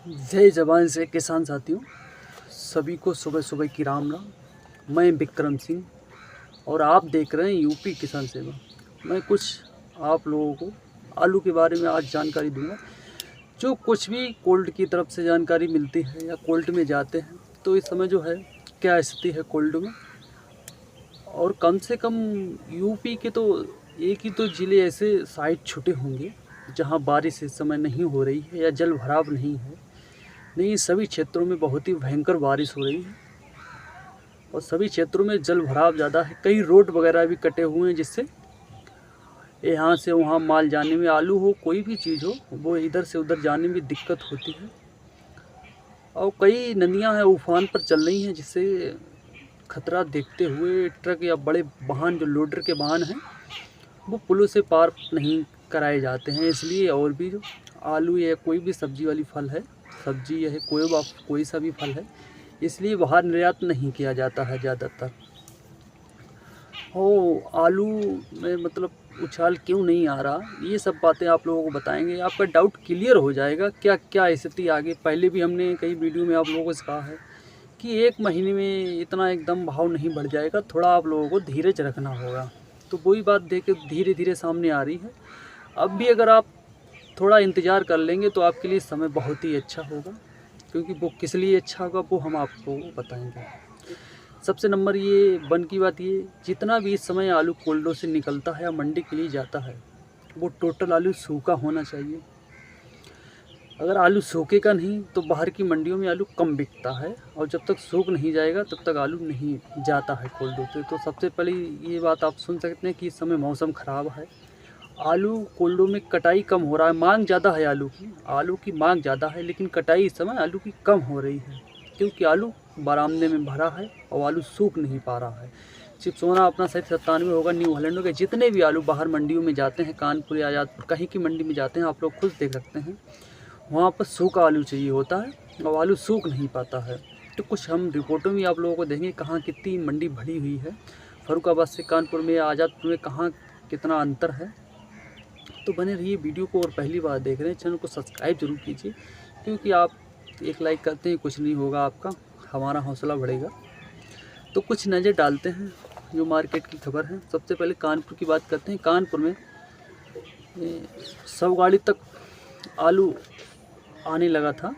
जय जवान से किसान साथियों, सभी को सुबह सुबह की राम राम। मैं विक्रम सिंह और आप देख रहे हैं यूपी किसान सेवा। मैं कुछ आप लोगों को आलू के बारे में आज जानकारी दूंगा। जो कुछ भी कोल्ड की तरफ से जानकारी मिलती है या कोल्ड में जाते हैं तो इस समय जो है क्या स्थिति है कोल्ड में, और कम से कम यूपी के तो एक ही तो ज़िले ऐसे साइट छुटे होंगे जहां बारिश इस समय नहीं हो रही है या जल भराव नहीं है। नहीं, सभी क्षेत्रों में बहुत ही भयंकर बारिश हो रही है और सभी क्षेत्रों में जल भराव ज़्यादा है। कई रोड वगैरह भी कटे हुए हैं जिससे यहाँ से वहाँ माल जाने में, आलू हो कोई भी चीज़ हो, वो इधर से उधर जाने में दिक्कत होती है। और कई नदियाँ हैं उफान पर चल रही हैं जिससे खतरा देखते हुए ट्रक या बड़े वाहन जो लोडर के वाहन हैं वो पुलों से पार नहीं कराए जाते हैं। इसलिए और भी जो आलू या कोई भी सब्जी वाली फल है, सब्जी या कोई सा भी फल है, इसलिए बाहर निर्यात नहीं किया जाता है ज़्यादातर। आलू में मतलब उछाल क्यों नहीं आ रहा, ये सब बातें आप लोगों को बताएंगे। आपका डाउट क्लियर हो जाएगा क्या क्या स्थिति आगे। पहले भी हमने कई वीडियो में आप लोगों से कहा है कि 1 महीने में इतना एकदम भाव नहीं बढ़ जाएगा, थोड़ा आप लोगों को धीरज रखना होगा। तो वही बात देख के धीरे धीरे सामने आ रही है। अब भी अगर आप थोड़ा इंतज़ार कर लेंगे तो आपके लिए समय बहुत ही अच्छा होगा, क्योंकि वो किस लिए अच्छा होगा वो हम आपको बताएंगे। सबसे नंबर ये वन की बात, ये जितना भी इस समय आलू कोल्डो से निकलता है या मंडी के लिए जाता है वो टोटल आलू सूखा होना चाहिए। अगर आलू सूखेगा नहीं तो बाहर की मंडियों में आलू कम बिकता है, और जब तक सूख नहीं जाएगा तब तक आलू नहीं जाता है कोल्डो से। तो सबसे पहले ये बात आप सुन सकते हैं कि इस समय मौसम ख़राब है, आलू कोल्डो में कटाई कम हो रहा है। मांग ज़्यादा है आलू की मांग ज़्यादा है, लेकिन कटाई इस समय आलू की कम हो रही है क्योंकि आलू बरामदे में भरा है और आलू सूख नहीं पा रहा है। चिप्सोना अपना सही 97 होगा, न्यू हॉलैंड होगा, जितने भी आलू बाहर मंडियों में जाते हैं, कानपुर या आजादपुर कहीं की मंडी में जाते हैं, आप लोग खुद देख सकते हैं वहाँ पर सूखा आलू चाहिए होता है और आलू सूख नहीं पाता है। तो कुछ हम रिपोर्टों में आप लोगों को देंगे कहाँ कितनी मंडी भरी हुई है, फर्रुखाबाद से कानपुर में या आज़ादपुर में कहाँ कितना अंतर है। तो बने रहिए वीडियो को, और पहली बार देख रहे हैं चैनल को सब्सक्राइब जरूर कीजिए, क्योंकि आप एक लाइक करते हैं कुछ नहीं होगा, आपका हमारा हौसला बढ़ेगा। तो कुछ नज़र डालते हैं जो मार्केट की खबर है। सबसे पहले कानपुर की बात करते हैं। कानपुर में 100 गाड़ी तक आलू आने लगा था,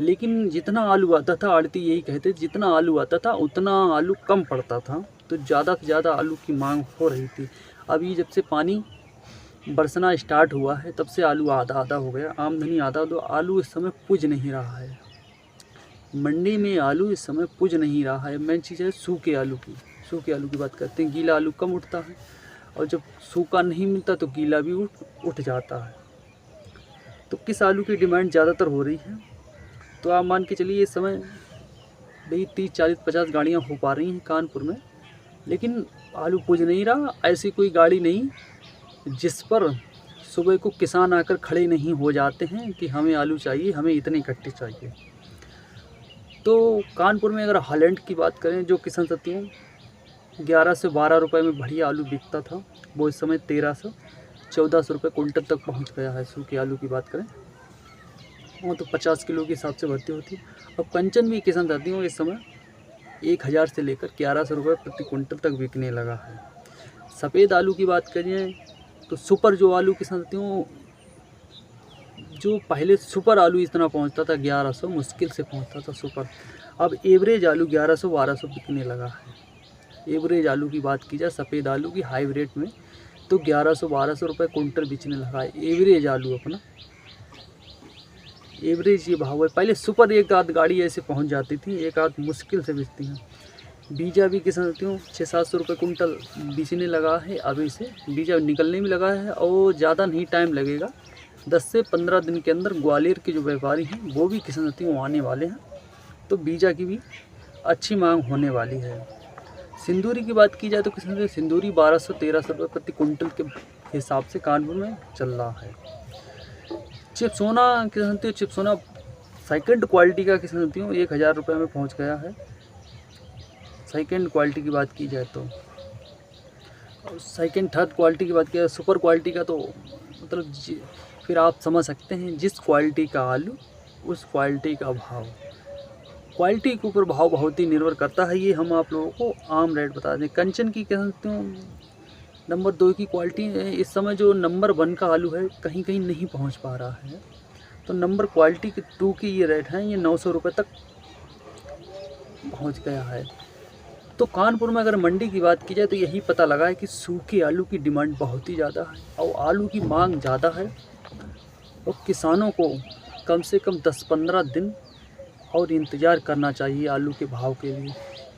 लेकिन जितना आलू आता था, आड़ती यही कहते, जितना आलू आता था उतना आलू कम पड़ता था, तो ज़्यादा से ज़्यादा आलू की मांग हो रही थी। अभी जब से पानी बरसना स्टार्ट हुआ है तब से आलू आधा आधा हो गया, आमदनी आधा। तो आलू इस समय पुज नहीं रहा है मंडी में, आलू इस समय पुज नहीं रहा है। मेन चीज़ है सूखे आलू की बात करते हैं। गीला आलू कम उठता है और जब सूखा नहीं मिलता तो गीला भी उठ जाता है। तो किस आलू की डिमांड ज़्यादातर हो रही है, तो आप मान के चलिए इस समय भाई 30 40 50 गाड़ियाँ हो पा रही हैं कानपुर में, लेकिन आलू पुज नहीं रहा। ऐसी कोई गाड़ी नहीं जिस पर सुबह को किसान आकर खड़े नहीं हो जाते हैं कि हमें आलू चाहिए, हमें इतने इकट्ठे चाहिए। तो कानपुर में अगर हॉलैंड की बात करें, जो किसान साथियों 11 से 12 रुपए में बढ़िया आलू बिकता था, वो इस समय 1300-1400 रुपये कुंटल तक पहुंच गया है। सूखे आलू की बात करें वो तो 50 किलो के हिसाब से भर्ती होती है। अब कंचन भी किसान साथियों इस समय 1000 से लेकर 1100 रुपये प्रति कुंटल तक बिकने लगा है। सफ़ेद आलू की बात करें तो सुपर जो आलू किसान साथियों, जो पहले सुपर आलू इतना पहुंचता था 1100, मुश्किल से पहुंचता था सुपर, अब एवरेज आलू 1100-1200 बिकने लगा है। एवरेज आलू की बात की जाए सफ़ेद आलू की हाइब्रिड में तो 1100-1200 रुपये कुंटल बिकने लगा है एवरेज आलू अपना। एवरेज ये भाव है। पहले सुपर एक आध गाड़ी ऐसे पहुंच जाती थी, एक आध मुश्किल से बिकती हैं। बीजा भी किसान साथियों 600-700 रुपये कुंटल बिकने लगा है। अभी से बीजा निकलने में लगा है और ज़्यादा नहीं टाइम लगेगा, 10 से 15 दिन के अंदर ग्वालियर के जो व्यापारी हैं वो भी किसान साथियों आने वाले हैं, तो बीजा की भी अच्छी मांग होने वाली है। सिंदूरी की बात की जाए तो किसान साथियों सिंदूरी 1200-1300 रुपये प्रति कुंटल के हिसाब से कानपुर में चल रहा है। चिप्सोना किसान साथियों, चिप्सोना सेकंड क्वालिटी का किसान साथियों 1000 रुपये में पहुँच गया है। सेकंड क्वालिटी की बात की जाए तो, सेकंड थर्ड क्वालिटी की बात की जाए, सुपर क्वालिटी का तो मतलब फिर आप समझ सकते हैं जिस क्वालिटी का आलू उस क्वालिटी का भाव। क्वालिटी के ऊपर भाव बहुत ही निर्भर करता है, ये हम आप लोगों को आम रेट बता दें। कंचन की कह सकते हो नंबर 2 की क्वालिटी इस समय जो नंबर 1 का आलू है कहीं कहीं नहीं पहुंच पा रहा है, तो नंबर क्वालिटी के 2 की ये रेट हैं, ये 900 रुपये तक पहुंच गया है। तो कानपुर में अगर मंडी की बात की जाए तो यही पता लगा है कि सूखे आलू की डिमांड बहुत ही ज़्यादा है और आलू की मांग ज़्यादा है, और किसानों को कम से कम 10-15 दिन और इंतज़ार करना चाहिए आलू के भाव के लिए,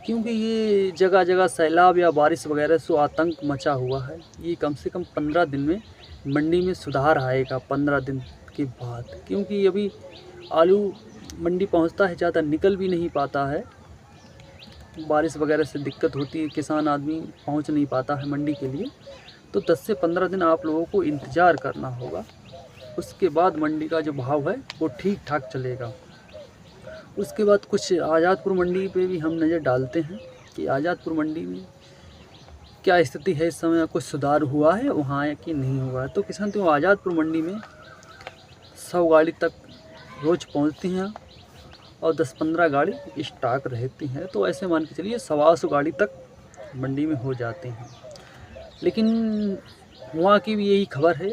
क्योंकि ये जगह जगह सैलाब या बारिश वगैरह से आतंक मचा हुआ है। ये कम से कम 15 दिन में मंडी में सुधार आएगा, 15 दिन के बाद, क्योंकि अभी आलू मंडी पहुंचता है ज़्यादा निकल भी नहीं पाता है, बारिश वगैरह से दिक्कत होती है, किसान आदमी पहुंच नहीं पाता है मंडी के लिए। तो 10 से 15 दिन आप लोगों को इंतज़ार करना होगा, उसके बाद मंडी का जो भाव है वो ठीक ठाक चलेगा। उसके बाद कुछ आज़ादपुर मंडी पे भी हम नज़र डालते हैं कि आज़ादपुर मंडी में क्या स्थिति है, इस समय कुछ सुधार हुआ है वहाँ कि नहीं हुआ है। तो किसान तो आज़ादपुर मंडी में 100 गाड़ी तक रोज़ पहुँचती हैं और 10-15 गाड़ी स्टॉक रहती हैं, तो ऐसे मान के चलिए 125 गाड़ी तक मंडी में हो जाती हैं। लेकिन वहाँ की भी यही खबर है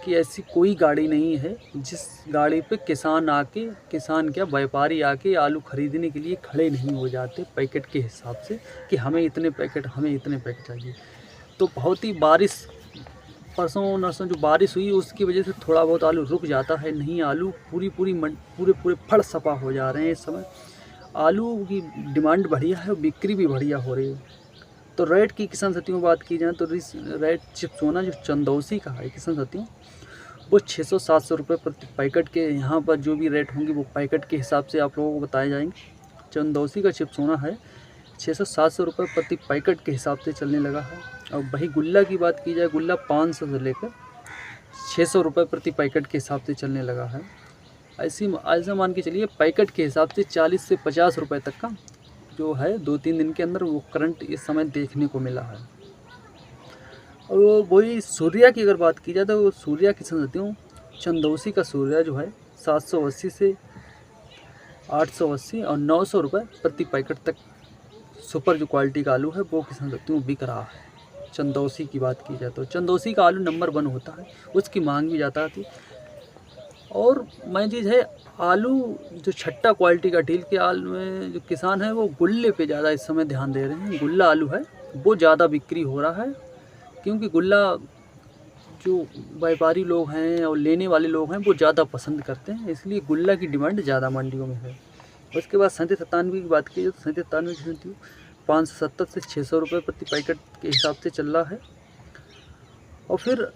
कि ऐसी कोई गाड़ी नहीं है जिस गाड़ी पे किसान क्या व्यापारी आके आलू ख़रीदने के लिए खड़े नहीं हो जाते पैकेट के हिसाब से कि हमें इतने पैकेट चाहिए। तो बहुत ही बारिश परसों नरसों जो बारिश हुई उसकी वजह से थोड़ा बहुत आलू रुक जाता है, नहीं आलू पूरे फड़ सपा हो जा रहे हैं। इस समय आलू की डिमांड बढ़िया है और बिक्री भी बढ़िया हो रही है। तो रेट की किसान साथियों बात की जाए तो रेट चिप्सोना जो चंदौसी का है किसान साथियों, वो 600-700 रुपये प्रति पैकेट के, यहाँ पर जो भी रेट होंगे वो पैकेट के हिसाब से आप लोगों को बताए जाएंगे। चंदौसी का चिप्सोना है 600-700 रुपये प्रति पैकेट के हिसाब से चलने लगा है। और वही गुल्ला की बात की जाए, गुल्ला 500 से लेकर 600 रुपये प्रति पैकेट के हिसाब से चलने लगा है। ऐसा मान के चलिए पैकेट के हिसाब से 40 से 50 रुपये तक का जो है 2-3 दिन के अंदर वो करंट इस समय देखने को मिला है। और वही सूर्या की अगर बात की जाए तो सूर्या की समझती चंदौसी का सूर्या जो है 780 से 880 और 900 रुपये प्रति पैकेट तक सुपर जो क्वालिटी का आलू है वो किसान साथियों बिक रहा है। चंदौसी की बात की जाए तो चंदौसी का आलू नंबर 1 होता है, उसकी मांग भी ज़्यादा थी। और मैं चीज़ है आलू जो छट्टा क्वालिटी का डील के आलू में जो किसान है वो गुल्ले पे ज़्यादा इस समय ध्यान दे रहे हैं। गुल्ला आलू है वो ज़्यादा बिक्री हो रहा है, क्योंकि गुल्ला जो व्यापारी लोग हैं और लेने वाले लोग हैं वो ज़्यादा पसंद करते हैं, इसलिए गुल्ला की डिमांड ज़्यादा मंडियों में है। उसके बाद 37-97 की बात की जाए तो 37-97 की 570 से 600 रुपये प्रति पैकेट के हिसाब से चल रहा है। और फिर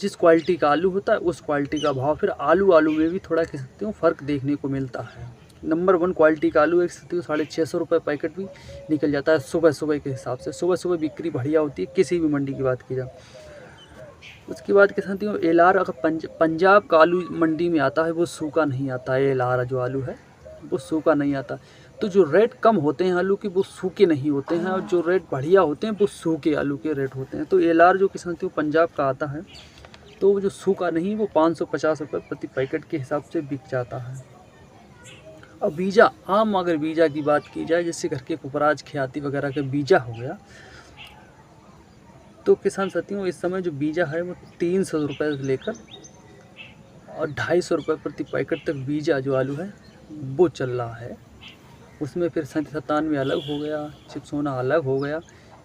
जिस क्वालिटी का आलू होता है उस क्वालिटी का भाव फिर आलू में भी थोड़ा कह सकते हो फ़र्क देखने को मिलता है। नंबर 1 क्वालिटी का आलू 650 रुपये पैकेट भी निकल जाता है सुबह के हिसाब से। सुबह बिक्री बढ़िया होती है किसी भी मंडी की बात की जाए। उसके बाद कह सकती हूँ एलार अगर पंजाब का आलू मंडी में आता है वो सूखा नहीं आता है। एलार जो आलू है वो सूखा नहीं आता, तो जो रेट कम होते हैं आलू के वो सूखे नहीं होते हैं, और जो रेट बढ़िया होते हैं वो सूखे आलू के रेट होते हैं। तो एलार जो किसान पंजाब का आता है तो वो जो सूखा नहीं वो 550 रुपये प्रति पैकेट के हिसाब से बिक जाता है। अब बीजा अगर बीजा की बात की जाए, जैसे घर के कुपराज ख्याति वगैरह का बीजा हो गया, तो किसान साथियों इस समय जो बीजा है वो 300 रुपये से लेकर और 250 रुपये प्रति पैकेट तक बीजा जो आलू है वो चल रहा है। उसमें फिर 97 अलग हो गया, चिप्सोना अलग हो गया।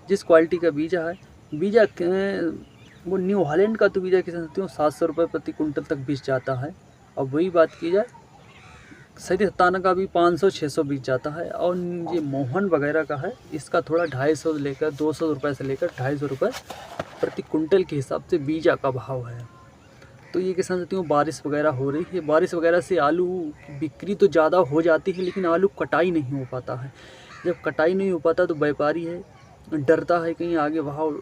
जिस क्वालिटी का बीजा है, बीजा वो न्यू हॉलैंड का तो बीजा किसान साथियों 700 रुपये प्रति कुंटल तक बिक जाता है। अब वही बात की जाए 97 का भी 500-600 बिक जाता है। और ये मोहन वगैरह का है, इसका थोड़ा 250 से लेकर 200 रुपये से लेकर 250 रुपये प्रति कुंटल के हिसाब से बीजा का भाव है। तो ये किसान साथियों बारिश वगैरह हो रही है, बारिश वगैरह से आलू की बिक्री तो ज़्यादा हो जाती है, लेकिन आलू कटाई नहीं हो पाता है। जब कटाई नहीं हो पाता तो व्यापारी है डरता है कहीं आगे भाव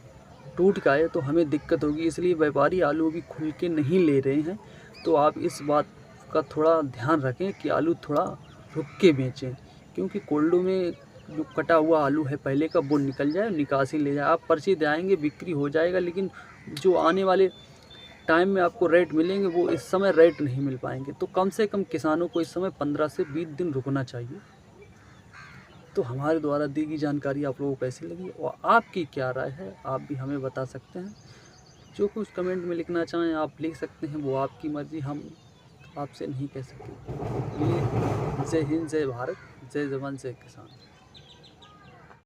टूट गए तो हमें दिक्कत होगी, इसलिए व्यापारी आलू भी खुल के नहीं ले रहे हैं। तो आप इस बात का थोड़ा ध्यान रखें कि आलू थोड़ा रुक के बेचें, क्योंकि कोल्डो में जो कटा हुआ आलू है पहले का वो निकल जाए, निकासी ले जाए, आप पर्ची दे आएंगे बिक्री हो जाएगा, लेकिन जो आने वाले टाइम में आपको रेट मिलेंगे वो इस समय रेट नहीं मिल पाएंगे। तो कम से कम किसानों को इस समय 15 से 20 दिन रुकना चाहिए। तो हमारे द्वारा दी गई जानकारी आप लोगों को कैसी लगी और आपकी क्या राय है, आप भी हमें बता सकते हैं। जो कुछ कमेंट में लिखना चाहें आप लिख सकते हैं, वो आपकी मर्ज़ी, हम आपसे नहीं कह सकते। ये जय हिंद, जय भारत, जय जवान, जय किसान।